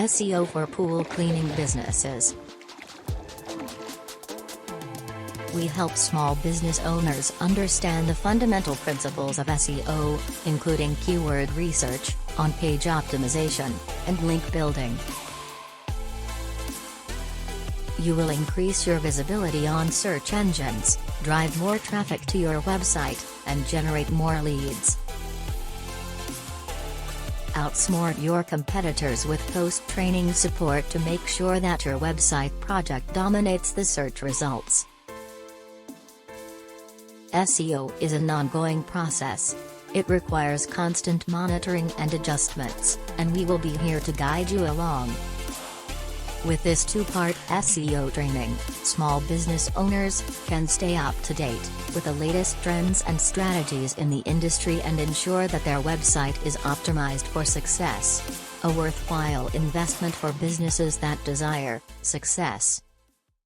SEO for pool cleaning businesses. We help small business owners understand the fundamental principles of SEO, including keyword research, on-page optimization, and link building. You will increase your visibility on search engines, drive more traffic to your website, and generate more leads. Outsmart your competitors with post-training support to make sure that your website project dominates the search results. SEO is an ongoing process. It requires constant monitoring and adjustments, and we will be here to guide you along. With this two-part SEO training, small business owners can stay up to date with the latest trends and strategies in the industry and ensure that their website is optimized for success. A worthwhile investment for businesses that desire success.